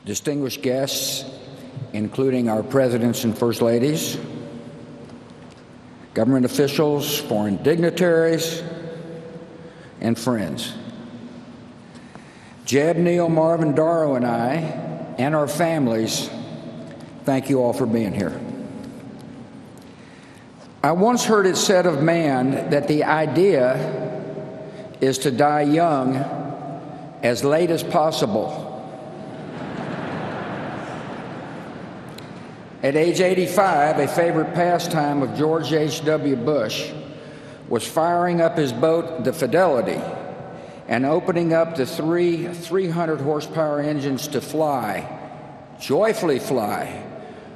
distinguished guests, including our presidents and first ladies, government officials, foreign dignitaries, and friends. Jeb, Neil, Marvin, Daro, and I, and our families, thank you all for being here. I once heard it said of man that the idea is to die young as late as possible. At age 85, a favorite pastime of George H.W. Bush was firing up his boat, the Fidelity, and opening up the three 300-horsepower engines to fly, joyfully fly,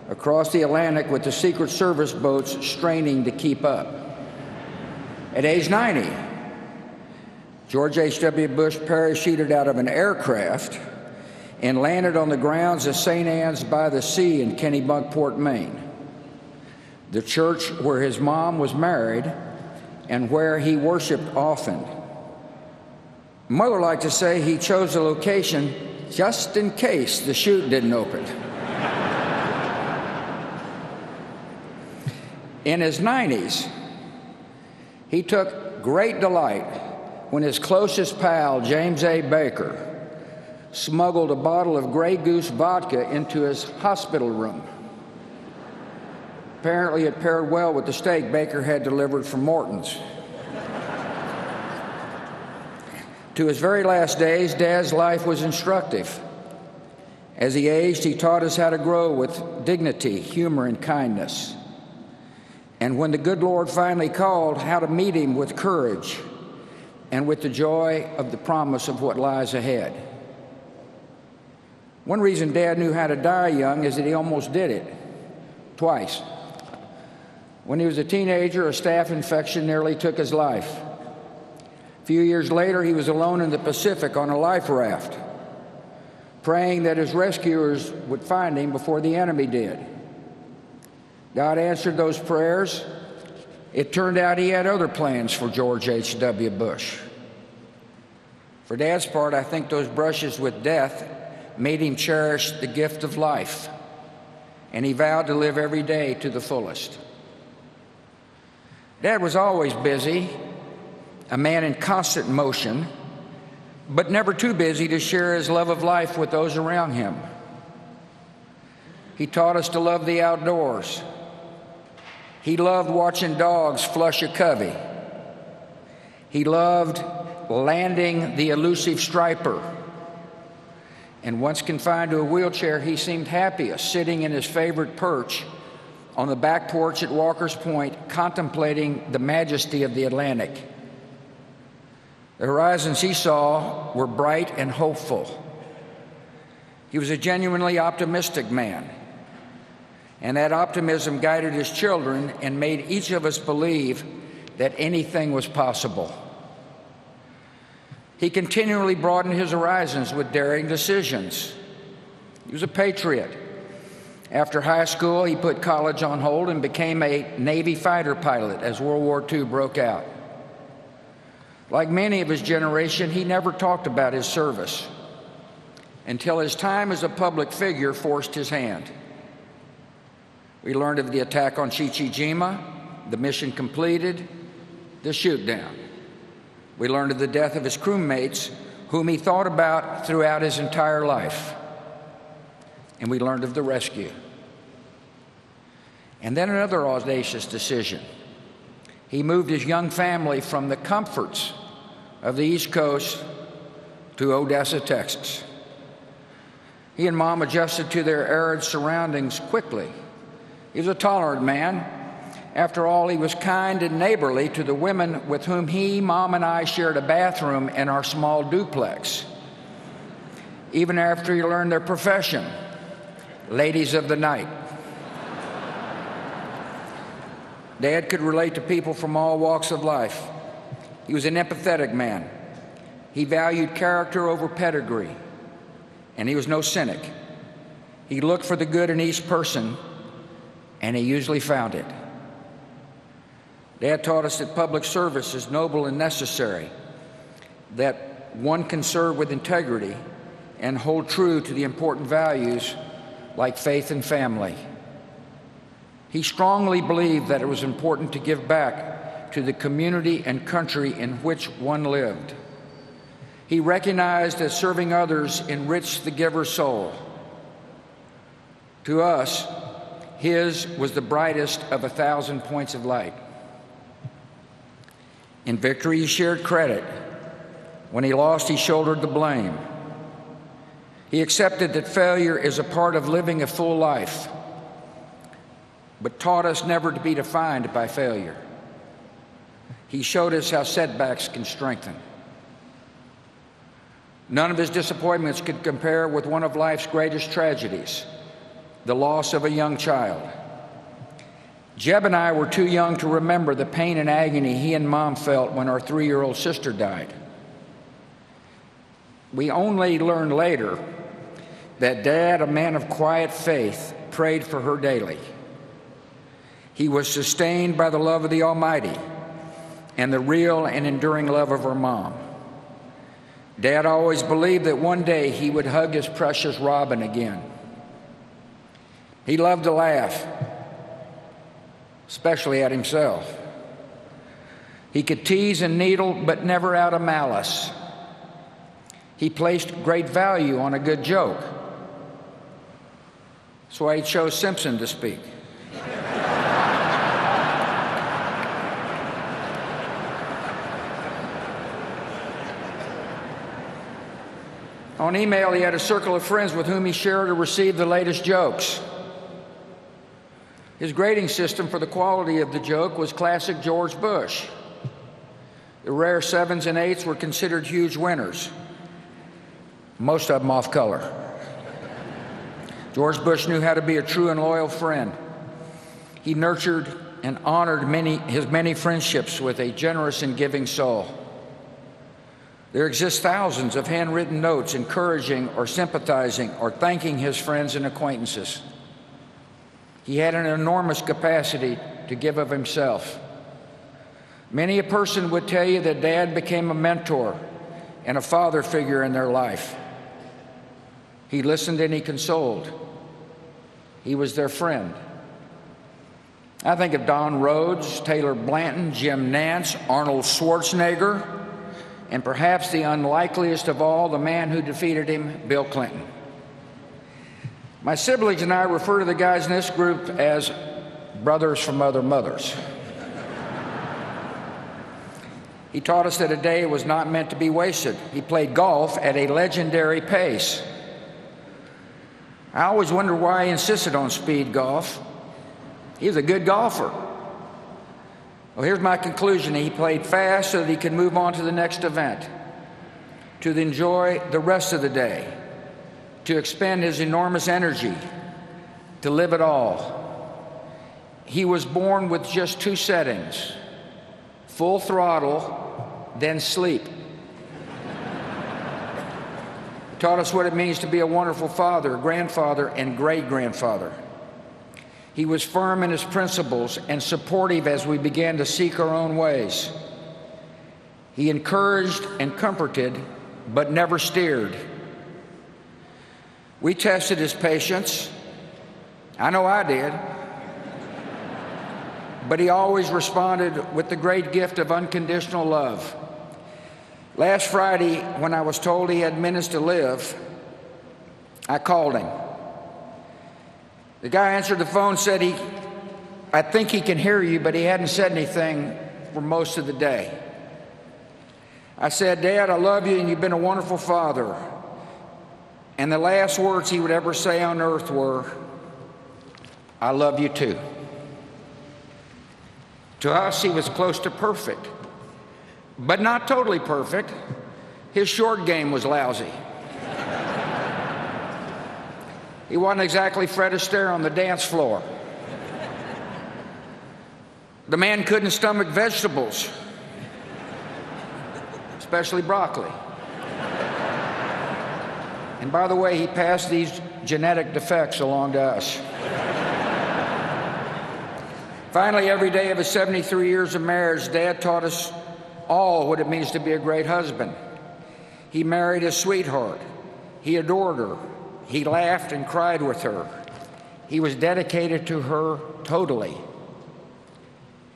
across the Atlantic with the Secret Service boats straining to keep up. At age 90, George H.W. Bush parachuted out of an aircraft and landed on the grounds of St. Anne's by the Sea in Kennebunkport, Maine, the church where his mom was married and where he worshiped often. Mother liked to say he chose the location just in case the chute didn't open. In his 90s, he took great delight when his closest pal, James A. Baker, smuggled a bottle of Grey Goose vodka into his hospital room. Apparently, it paired well with the steak Baker had delivered from Morton's. To his very last days, Dad's life was instructive. As he aged, he taught us how to grow with dignity, humor, and kindness. And when the good Lord finally called, how to meet him with courage and with the joy of the promise of what lies ahead. One reason Dad knew how to die young is that he almost did it, twice. When he was a teenager, a staph infection nearly took his life. A few years later, he was alone in the Pacific on a life raft, praying that his rescuers would find him before the enemy did. God answered those prayers. It turned out he had other plans for George H.W. Bush. For Dad's part, I think those brushes with death made him cherish the gift of life, and he vowed to live every day to the fullest. Dad was always busy, a man in constant motion, but never too busy to share his love of life with those around him. He taught us to love the outdoors. He loved watching dogs flush a covey. He loved landing the elusive striper. And once confined to a wheelchair, he seemed happiest sitting in his favorite perch on the back porch at Walker's Point, contemplating the majesty of the Atlantic. The horizons he saw were bright and hopeful. He was a genuinely optimistic man, and that optimism guided his children and made each of us believe that anything was possible. He continually broadened his horizons with daring decisions. He was a patriot. After high school, he put college on hold and became a Navy fighter pilot as World War II broke out. Like many of his generation, he never talked about his service until his time as a public figure forced his hand. We learned of the attack on Chichijima, the mission completed, the shoot down. We learned of the death of his crewmates, whom he thought about throughout his entire life. And we learned of the rescue. And then another audacious decision. He moved his young family from the comforts of the East Coast to Odessa, Texas. He and Mom adjusted to their arid surroundings quickly. He was a tolerant man. After all, he was kind and neighborly to the women with whom he, Mom, and I shared a bathroom in our small duplex. Even after he learned their profession, ladies of the night. Dad could relate to people from all walks of life. He was an empathetic man. He valued character over pedigree, and he was no cynic. He looked for the good in each person, and he usually found it. Dad taught us that public service is noble and necessary, that one can serve with integrity and hold true to the important values like faith and family. He strongly believed that it was important to give back to the community and country in which one lived. He recognized that serving others enriched the giver's soul. To us, his was the brightest of 1,000 points of light. In victory, he shared credit. When he lost, he shouldered the blame. He accepted that failure is a part of living a full life, but taught us never to be defined by failure. He showed us how setbacks can strengthen. None of his disappointments could compare with one of life's greatest tragedies, the loss of a young child. Jeb and I were too young to remember the pain and agony he and Mom felt when our 3-year-old sister died. We only learned later that Dad, a man of quiet faith, prayed for her daily. He was sustained by the love of the Almighty and the real and enduring love of her mom. Dad always believed that one day he would hug his precious Robin again. He loved to laugh, especially at himself. He could tease and needle, but never out of malice. He placed great value on a good joke. That's why he chose Simpson to speak. On email, he had a circle of friends with whom he shared or received the latest jokes. His grading system for the quality of the joke was classic George Bush. The rare 7s and 8s were considered huge winners, most of them off color. George Bush knew how to be a true and loyal friend. He nurtured and honored his many friendships with a generous and giving soul. There exist thousands of handwritten notes encouraging or sympathizing or thanking his friends and acquaintances. He had an enormous capacity to give of himself. Many a person would tell you that Dad became a mentor and a father figure in their life. He listened and he consoled. He was their friend. I think of Don Rhodes, Taylor Blanton, Jim Nance, Arnold Schwarzenegger, and perhaps the unlikeliest of all, the man who defeated him, Bill Clinton. My siblings and I refer to the guys in this group as brothers from other mothers. He taught us that a day was not meant to be wasted. He played golf at a legendary pace. I always wondered why he insisted on speed golf. He was a good golfer. Well, here's my conclusion. He played fast so that he could move on to the next event, to enjoy the rest of the day, to expend his enormous energy, to live it all. He was born with just 2 settings: full throttle, then sleep. He taught us what it means to be a wonderful father, grandfather, and great-grandfather. He was firm in his principles and supportive as we began to seek our own ways. He encouraged and comforted, but never steered. We tested his patience. I know I did. But he always responded with the great gift of unconditional love. Last Friday, when I was told he had minutes to live, I called him. The guy answered the phone, said I think he can hear you, but he hadn't said anything for most of the day. I said, Dad, I love you and you've been a wonderful father. And the last words he would ever say on earth were, I love you too. To us, he was close to perfect, but not totally perfect. His short game was lousy. He wasn't exactly Fred Astaire on the dance floor. The man couldn't stomach vegetables, especially broccoli. And by the way, he passed these genetic defects along to us. Finally, every day of his 73 years of marriage, Dad taught us all what it means to be a great husband. He married his sweetheart. He adored her. He laughed and cried with her. He was dedicated to her totally.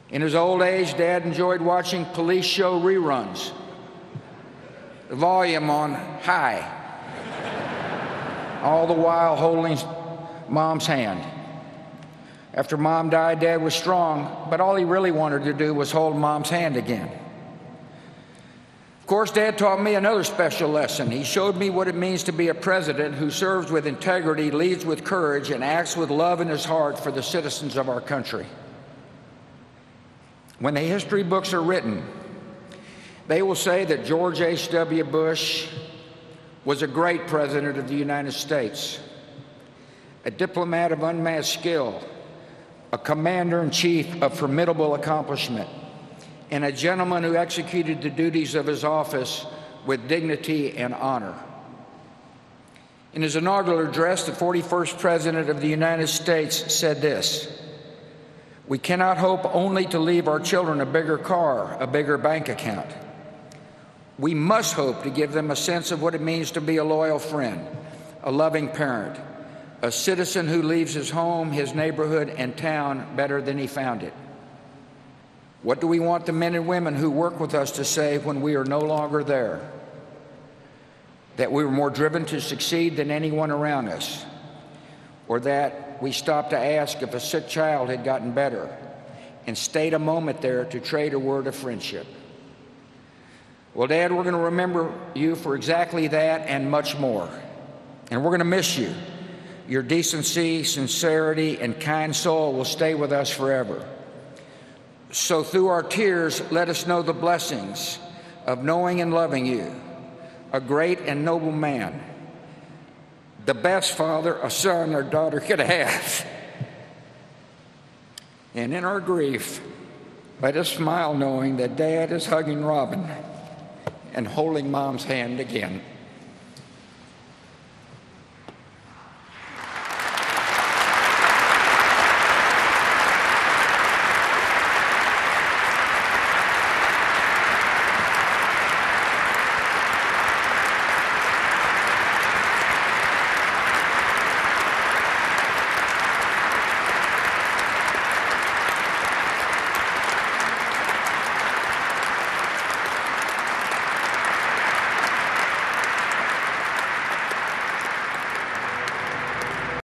In his old age, Dad enjoyed watching police show reruns, the volume on high, all the while holding Mom's hand. After Mom died, Dad was strong, but all he really wanted to do was hold Mom's hand again. Of course, Dad taught me another special lesson. He showed me what it means to be a president who serves with integrity, leads with courage, and acts with love in his heart for the citizens of our country. When the history books are written, they will say that George H.W. Bush was a great president of the United States, a diplomat of unmatched skill, a commander-in-chief of formidable accomplishment, and a gentleman who executed the duties of his office with dignity and honor. In his inaugural address, the 41st President of the United States said this: "We cannot hope only to leave our children a bigger car, a bigger bank account. We must hope to give them a sense of what it means to be a loyal friend, a loving parent, a citizen who leaves his home, his neighborhood, and town better than he found it. What do we want the men and women who work with us to say when we are no longer there? That we were more driven to succeed than anyone around us, or that we stopped to ask if a sick child had gotten better and stayed a moment there to trade a word of friendship." Well, Dad, we're going to remember you for exactly that and much more. And we're going to miss you. Your decency, sincerity, and kind soul will stay with us forever. So through our tears, let us know the blessings of knowing and loving you, a great and noble man, the best father a son or daughter could have. And in our grief, let us smile knowing that Dad is hugging Robin and holding Mom's hand again.